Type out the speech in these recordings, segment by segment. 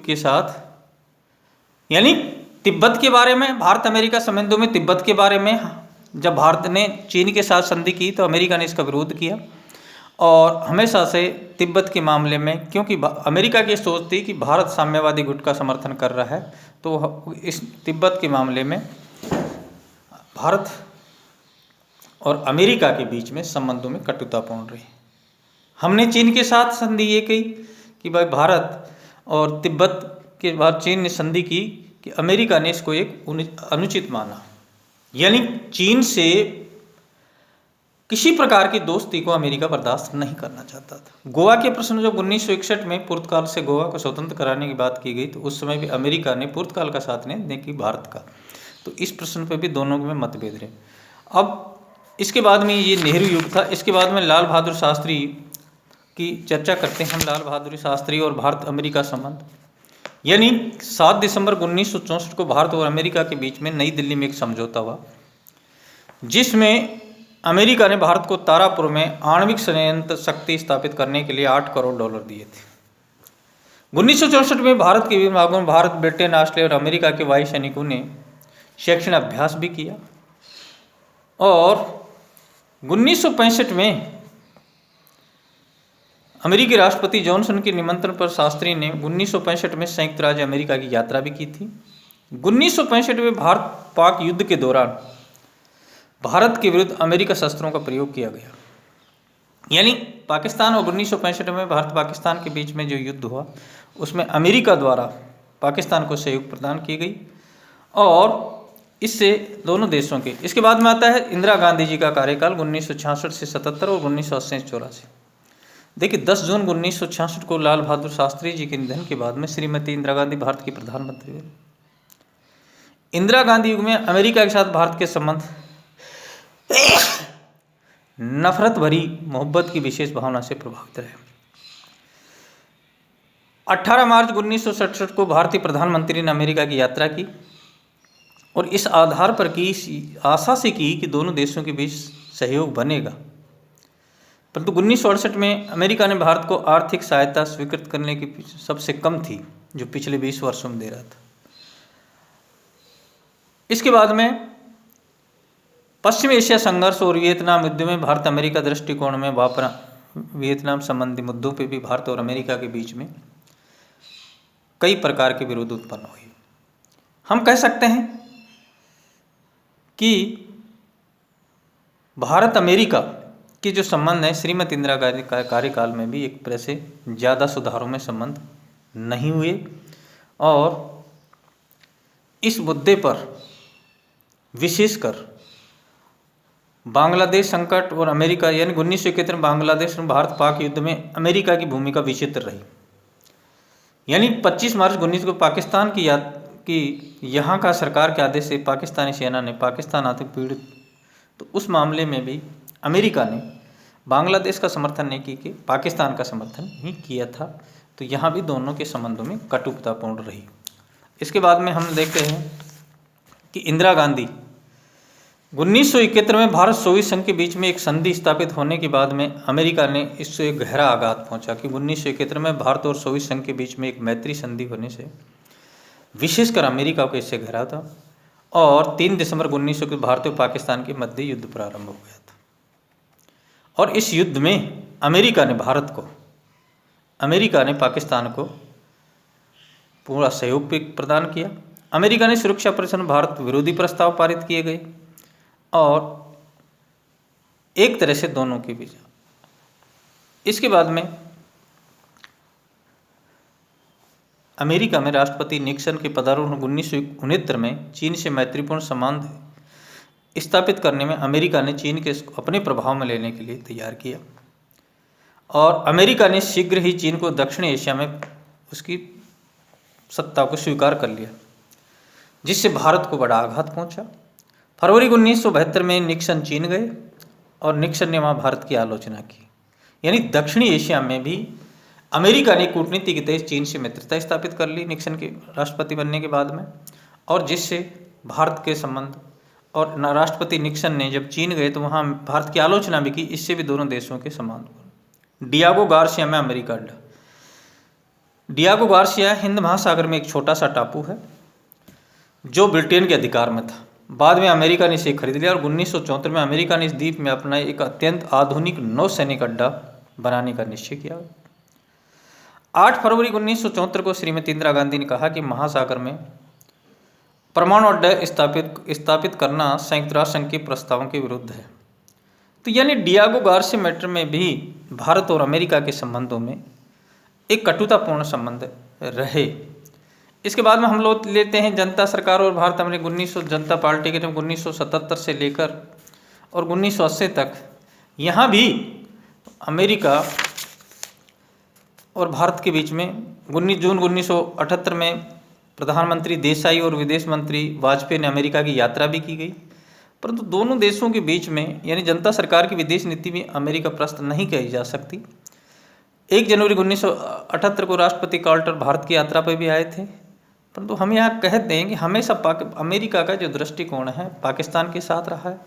युग के साथ, यानी तिब्बत के बारे में, भारत अमेरिका संबंधों में तिब्बत के बारे में जब भारत ने चीन के साथ संधि की तो अमेरिका ने इसका विरोध किया। और हमेशा से तिब्बत के मामले में, क्योंकि अमेरिका की सोच थी कि भारत साम्यवादी गुट का समर्थन कर रहा है, तो इस तिब्बत के मामले में भारत और अमेरिका के बीच में संबंधों में कटुतापूर्ण रही। हमने चीन के साथ संधि ये की कि भाई भारत और तिब्बत के बाद चीन ने संधि की कि अमेरिका ने इसको एक अनुचित माना, यानी चीन से किसी प्रकार की दोस्ती को अमेरिका बर्दाश्त नहीं करना चाहता था। गोवा के प्रश्न जब 1961 में पुर्तगाल से गोवा को स्वतंत्र कराने की बात की गई तो उस समय भी अमेरिका ने पुर्तगाल का साथ नहीं कि भारत का, तो इस प्रश्न पर भी दोनों में मतभेद रहे। अब इसके बाद में ये नेहरू युग था। इसके बाद में लाल बहादुर शास्त्री की चर्चा करते हैं हम। लाल बहादुर शास्त्री और भारत अमेरिका संबंध, यानी 7 दिसंबर 1964 को भारत और अमेरिका के बीच में नई दिल्ली में एक समझौता हुआ, जिसमें अमेरिका ने भारत को तारापुर में आणविक संयंत्र शक्ति स्थापित करने के लिए $8 करोड़ दिए थे। 1964 में भारत के विभिन्न भागों में भारत, ब्रिटेन, ऑस्ट्रेलिया और अमेरिका के वायु सैनिकों ने शैक्षणिक अभ्यास भी किया। और 1965 में अमेरिकी राष्ट्रपति जॉनसन के निमंत्रण पर शास्त्री ने 1965 में संयुक्त राज्य अमेरिका की यात्रा भी की थी। 1965 में भारत पाक युद्ध के दौरान भारत के विरुद्ध अमेरिका शस्त्रों का प्रयोग किया गया, यानी पाकिस्तान और 1965 में भारत पाकिस्तान के बीच में जो युद्ध हुआ उसमें अमेरिका द्वारा पाकिस्तान को सहयोग प्रदान की गई और इससे दोनों देशों के। इसके बाद में आता है इंदिरा गांधी जी का कार्यकाल 1966 से 77 और 1980 से 84। देखिए 10 जून 1966 को लाल बहादुर शास्त्री जी के निधन के बाद में श्रीमती इंदिरा गांधी भारत की प्रधानमंत्री हुई। इंदिरा गांधी युग में अमेरिका के साथ भारत के संबंध नफरत भरी मोहब्बत की विशेष भावना से प्रभावित रहे। 18 मार्च 1967 को भारतीय प्रधानमंत्री ने अमेरिका की यात्रा की और इस आधार पर की, इस आशा से की कि दोनों देशों के बीच सहयोग बनेगा, परंतु 1968 में अमेरिका ने भारत को आर्थिक सहायता स्वीकृत करने की सबसे कम थी जो पिछले 20 वर्षों में दे रहा था। इसके बाद में पश्चिम एशिया संघर्ष और वियतनाम युद्ध में भारत अमेरिका दृष्टिकोण में वियतनाम संबंधी मुद्दों पर भी भारत और अमेरिका के बीच में कई प्रकार के विरोध उत्पन्न हुए। हम कह सकते हैं कि भारत अमेरिका के जो संबंध है श्रीमती इंदिरा गांधी का कार्यकाल में भी एक तरह से ज़्यादा सुधारों में संबंध नहीं हुए और इस मुद्दे पर विशेषकर बांग्लादेश संकट और अमेरिका, यानी 1971 में बांग्लादेश और भारत पाक युद्ध में अमेरिका की भूमिका विचित्र रही। यानी 25 मार्च 19 को पाकिस्तान की यहाँ का सरकार के आदेश से पाकिस्तानी सेना ने पाकिस्तान आतंक पीड़ित, तो उस मामले में भी अमेरिका ने बांग्लादेश का समर्थन नहीं की कि पाकिस्तान का समर्थन ही किया था, तो यहाँ भी दोनों के संबंधों में कटुतापूर्ण रही। इसके बाद में हम देखते हैं कि इंदिरा गांधी 1971 में भारत सोवियत संघ के बीच में एक संधि स्थापित होने के बाद में अमेरिका ने इससे एक गहरा आघात पहुंचा कि 1971 में भारत और सोवियत संघ के बीच में एक मैत्री संधि होने से विशेषकर अमेरिका को इससे गहरा था और 3 दिसंबर 1900 को भारत और पाकिस्तान के मध्य युद्ध प्रारंभ हो गया था। और इस युद्ध में अमेरिका ने पाकिस्तान को पूरा सहयोग प्रदान किया। अमेरिका ने सुरक्षा परिषद में भारत विरोधी प्रस्ताव पारित किए गए और एक तरह से दोनों के बीच। इसके बाद में अमेरिका में राष्ट्रपति निक्सन के पदारोहण 1969 में चीन से मैत्रीपूर्ण संबंध स्थापित करने में अमेरिका ने चीन के अपने प्रभाव में लेने के लिए तैयार किया और अमेरिका ने शीघ्र ही चीन को दक्षिण एशिया में उसकी सत्ता को स्वीकार कर लिया, जिससे भारत को बड़ा आघात पहुंचा। फरवरी 1972 में निक्सन चीन गए और निक्सन ने वहाँ भारत की आलोचना की, यानी दक्षिणी एशिया में भी अमेरिका ने कूटनीति के तहत चीन से मित्रता स्थापित कर ली निक्सन के राष्ट्रपति बनने के बाद में, और जिससे भारत के संबंध, और राष्ट्रपति निक्सन ने जब चीन गए तो वहाँ भारत की आलोचना भी की, इससे भी दोनों देशों के संबंध। डियागो गार्सिया में अमेरिका अड्डा। डियागो गार्सिया हिंद महासागर में एक छोटा सा टापू है जो ब्रिटेन के अधिकार में था। बाद में अमेरिका ने इसे खरीद लिया और 1974 में अमेरिका ने इस द्वीप में अपना एक अत्यंत आधुनिक नौसैनिक अड्डा बनाने का निश्चय किया। 8 फरवरी 1974 को श्रीमती इंदिरा गांधी ने कहा कि महासागर में परमाणु अड्डा स्थापित करना संयुक्त राष्ट्र संघ के प्रस्तावों के विरुद्ध है। तो यानी डियागो गार्सिया मैटर में भी भारत और अमेरिका के संबंधों में एक कटुतापूर्ण संबंध रहे। इसके बाद में हम लोग लेते हैं जनता सरकार और भारत अमेरिका 1900 जनता पार्टी के जब 1977 से लेकर और 1980 तक यहाँ भी अमेरिका और भारत के बीच में 19 जून 1978 में प्रधानमंत्री देसाई और विदेश मंत्री वाजपेयी ने अमेरिका की यात्रा भी की गई, परंतु दोनों देशों के बीच में यानी जनता सरकार की विदेश नीति में अमेरिका प्रस्त नहीं कही जा सकती। 1 जनवरी 1978 को राष्ट्रपति कार्टर भारत की यात्रा पर भी आए थे, परंतु हम यहाँ कहते हैं कि हमेशा अमेरिका का जो दृष्टिकोण है पाकिस्तान के साथ रहा है।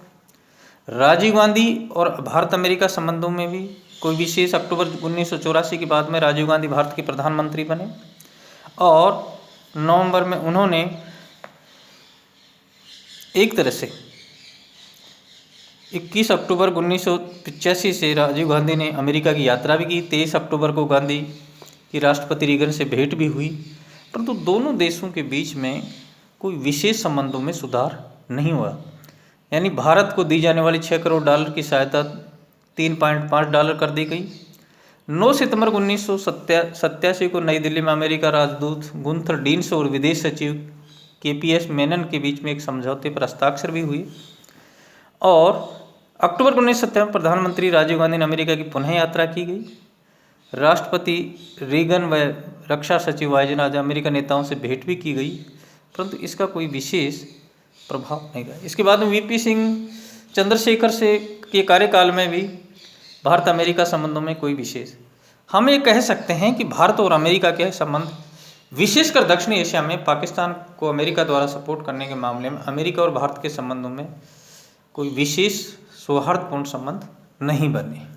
राजीव गांधी और भारत अमेरिका संबंधों में भी कोई विशेष अक्टूबर 1984 के बाद में राजीव गांधी भारत के प्रधानमंत्री बने और नवंबर में उन्होंने एक तरह से 21 अक्टूबर 1985 से राजीव गांधी ने अमेरिका की यात्रा भी की। 23 अक्टूबर को गांधी की राष्ट्रपति रीगन से भेंट भी हुई, परंतु दोनों देशों के बीच में कोई विशेष संबंधों में सुधार नहीं हुआ। यानी भारत को दी जाने वाली $6 करोड़ की सहायता $3.5 कर दी गई। 9 सितंबर 1987 को नई दिल्ली में अमेरिका राजदूत गुंथर डीन्स और विदेश सचिव KPS मेनन के बीच में एक समझौते पर हस्ताक्षर भी हुई और अक्टूबर 1997 प्रधानमंत्री राजीव गांधी ने अमेरिका की पुनः यात्रा की गई। राष्ट्रपति रीगन व रक्षा सचिव वाइजनाथ अमेरिका नेताओं से भेंट भी की गई, परंतु इसका कोई विशेष प्रभाव नहीं रहा। इसके बाद में VP सिंह चंद्रशेखर से के कार्यकाल में भी भारत अमेरिका संबंधों में कोई विशेष, हम ये कह सकते हैं कि भारत और अमेरिका के संबंध विशेषकर दक्षिण एशिया में पाकिस्तान को अमेरिका द्वारा सपोर्ट करने के मामले में अमेरिका और भारत के संबंधों में कोई विशेष सौहार्दपूर्ण संबंध नहीं बने।